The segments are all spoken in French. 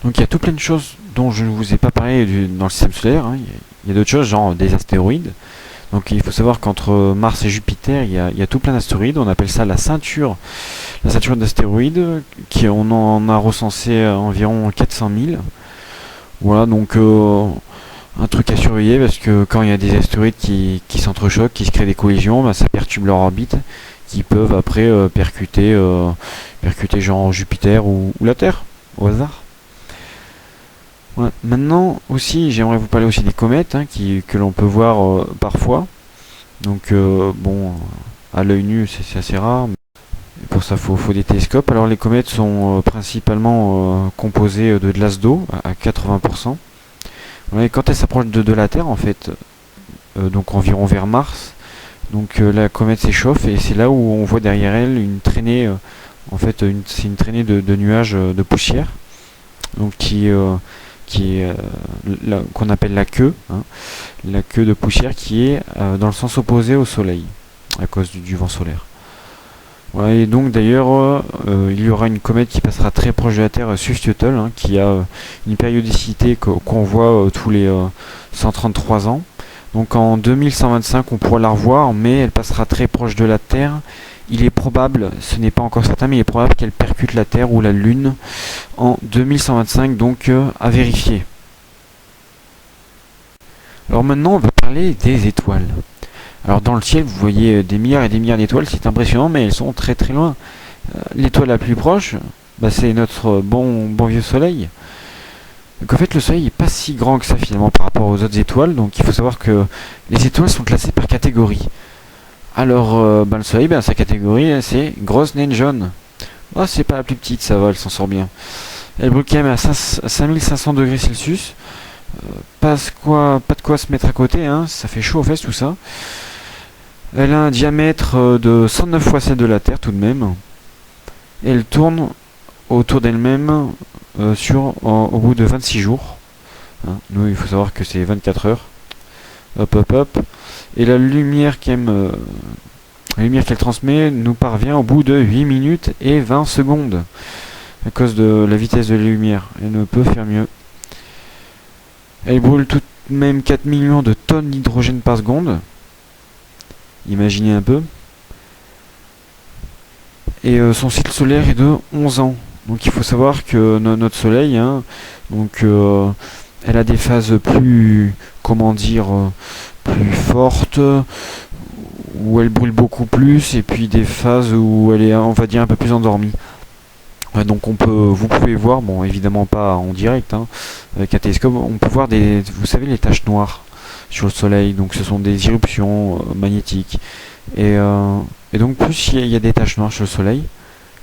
Donc il y a tout plein de choses dont je ne vous ai pas parlé dans le système solaire, hein. Il y a d'autres choses, genre des astéroïdes. Donc il faut savoir qu'entre Mars et Jupiter, il y a tout plein d'astéroïdes. On appelle ça la ceinture d'astéroïdes, on en a recensé environ 400 000. Voilà, donc un truc à surveiller, parce que quand il y a des astéroïdes qui s'entrechoquent, qui se créent des collisions, bah, ça perturbe leur orbite, qui peuvent après percuter genre Jupiter ou la Terre, au hasard. Ouais. Maintenant aussi, j'aimerais vous parler aussi des comètes, hein, que l'on peut voir parfois. Donc bon, à l'œil nu c'est assez rare. Et pour ça, faut des télescopes. Alors les comètes sont principalement composées de glace d'eau à 80%. Ouais, et quand elles s'approchent de la Terre, en fait, donc environ vers Mars, donc la comète s'échauffe et c'est là où on voit derrière elle une traînée. En fait, c'est une traînée de nuages de poussière, donc qu'on appelle la queue, hein, la queue de poussière qui est dans le sens opposé au Soleil à cause du vent solaire. Ouais, et donc d'ailleurs, il y aura une comète qui passera très proche de la Terre, Swift-Tuttle, hein, qui a une périodicité qu'on voit tous les 133 ans. Donc en 2125, on pourra la revoir, mais elle passera très proche de la Terre. Il est probable, ce n'est pas encore certain, mais il est probable qu'elle percute la Terre ou la Lune en 2125, donc à vérifier. Alors maintenant, on va parler des étoiles. Alors dans le ciel, vous voyez des milliards et des milliards d'étoiles, c'est impressionnant, mais elles sont très très loin. L'étoile la plus proche, bah, c'est notre bon vieux Soleil. Donc en fait, le Soleil n'est pas si grand que ça finalement par rapport aux autres étoiles, donc il faut savoir que les étoiles sont classées par catégorie. Alors bah, le Soleil, bah, sa catégorie, c'est grosse naine jaune. Oh, c'est pas la plus petite, ça va, elle s'en sort bien. Elle brûle quand même à 5500 degrés Celsius. Pas de quoi se mettre à côté, hein, ça fait chaud aux fesses tout ça. Elle a un diamètre de 109 fois celle de la Terre tout de même. Et elle tourne autour d'elle-même au bout de 26 jours. Hein, nous, il faut savoir que c'est 24 heures. Hop, hop, hop. Et la lumière qu'elle transmet nous parvient au bout de 8 minutes et 20 secondes. À cause de la vitesse de la lumière. Elle ne peut faire mieux. Elle brûle tout de même 4 millions de tonnes d'hydrogène par seconde. Imaginez un peu. Et son cycle solaire est de 11 ans. Donc il faut savoir que notre Soleil, hein, donc, elle a des phases plus, comment dire, plus fortes, où elle brûle beaucoup plus, et puis des phases où elle est, on va dire, un peu plus endormie. Ouais, donc vous pouvez voir, bon évidemment pas en direct, hein, avec un télescope, on peut voir vous savez, les taches noires sur le Soleil. Donc ce sont des éruptions magnétiques. Et donc plus il y a des taches noires sur le Soleil,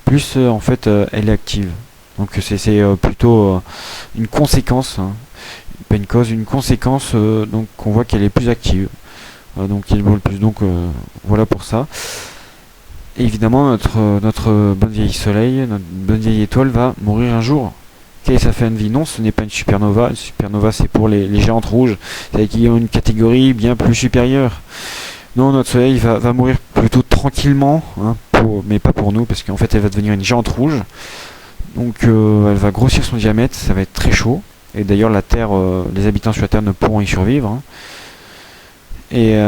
plus en fait elle est active. Donc c'est plutôt une conséquence, hein, pas une cause, une conséquence. Donc on voit qu'elle est plus active. Donc elle brûle plus. Donc voilà pour ça. Et évidemment, notre bonne vieille Soleil, notre bonne vieille étoile va mourir un jour. Quelle est sa fin de vie? Non, ce n'est pas une supernova. Une supernova, c'est pour les géantes rouges, c'est-à-dire qui ont une catégorie bien plus supérieure. Non, notre Soleil va mourir plutôt tranquillement, hein, mais pas pour nous, parce qu'en fait, elle va devenir une géante rouge. Donc, elle va grossir son diamètre, ça va être très chaud. Et d'ailleurs, la Terre, les habitants sur la Terre ne pourront y survivre, hein. Et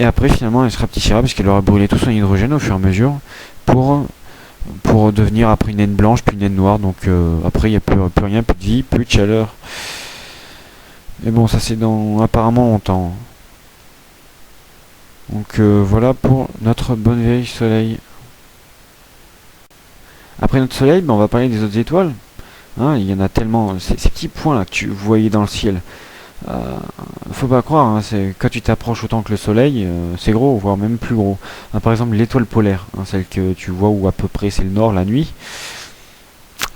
après, finalement, elle se rapetissera parce qu'elle aura brûlé tout son hydrogène au fur et à mesure pour devenir après une naine blanche, puis une naine noire. Donc après, il n'y a plus rien, plus de vie, plus de chaleur. Mais bon, ça c'est dans apparemment longtemps. Donc voilà pour notre bonne vieille Soleil. Après notre Soleil, ben, on va parler des autres étoiles. Hein, il y en a tellement. Ces petits points là que vous voyez dans le ciel. Faut pas croire, hein, quand tu t'approches autant que le Soleil, c'est gros, voire même plus gros. Hein, par exemple, l'étoile polaire, hein, celle que tu vois où à peu près c'est le nord la nuit.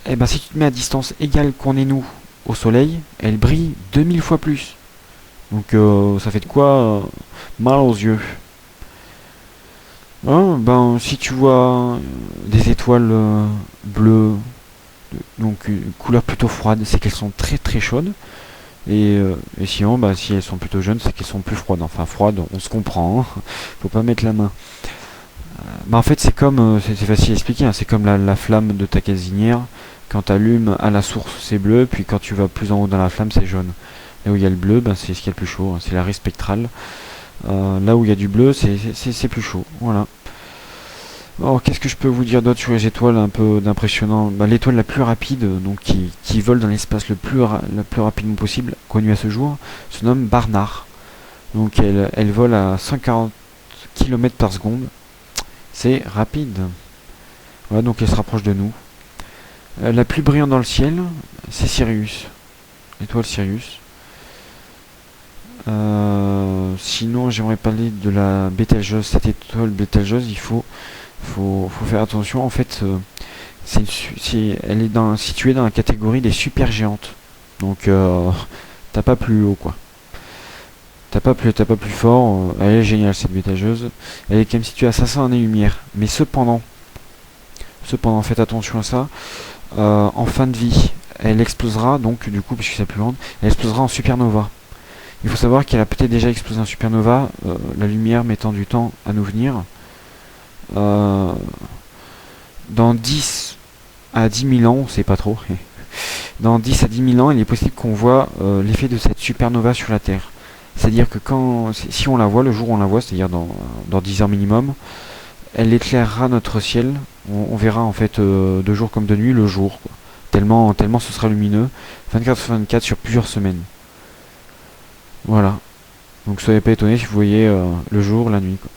Et ben si tu te mets à distance égale qu'on est nous au Soleil, elle brille 2000 fois plus. Donc ça fait de quoi mal aux yeux. Hein, ben si tu vois des étoiles bleues, donc une couleur plutôt froide, c'est qu'elles sont très très chaudes. Et sinon, bah, si elles sont plutôt jeunes, c'est qu'elles sont plus froides. Enfin, froides, on se comprend, hein. Faut pas mettre la main. Bah, en fait, c'est comme, c'est facile à expliquer, hein. C'est comme la flamme de ta gazinière. Quand tu allumes à la source, c'est bleu, puis quand tu vas plus en haut dans la flamme, c'est jaune. Là où il y a le bleu, ben, c'est ce qu'il y a le plus chaud, hein, c'est l'arrêt spectral. Là où il y a du bleu, c'est plus chaud. Voilà. Alors, qu'est-ce que je peux vous dire d'autre sur les étoiles un peu d'impressionnant? Bah, l'étoile la plus rapide, donc qui vole dans l'espace le plus rapidement possible, connue à ce jour, se nomme Barnard. Donc elle vole à 140 km par seconde. C'est rapide. Voilà, donc elle se rapproche de nous. La plus brillante dans le ciel, c'est Sirius. L'étoile Sirius. Sinon, j'aimerais parler de la Bételgeuse. Cette étoile Bételgeuse, faut faire attention. En fait, elle est située dans la catégorie des supergéantes. Donc, t'as pas plus haut, quoi. T'as pas plus fort. Elle est géniale, cette Bételgeuse. Elle est quand même située à 500 années-lumière. Mais cependant, faites attention à ça. En fin de vie, elle explosera, donc du coup, puisque c'est plus grande, elle explosera en supernova. Il faut savoir qu'elle a peut-être déjà explosé en supernova, la lumière mettant du temps à nous venir. Dans 10 à 10 000 ans, on sait pas trop, dans 10 à 10 000 ans, il est possible qu'on voit l'effet de cette supernova sur la Terre. C'est-à-dire que si on la voit, le jour où on la voit, c'est-à-dire dans 10 heures minimum, elle éclairera notre ciel. On verra en fait de jour comme de nuit le jour, quoi. Tellement ce sera lumineux, 24 sur 24 sur plusieurs semaines. Voilà. Donc soyez pas étonnés si vous voyez le jour, la nuit, quoi.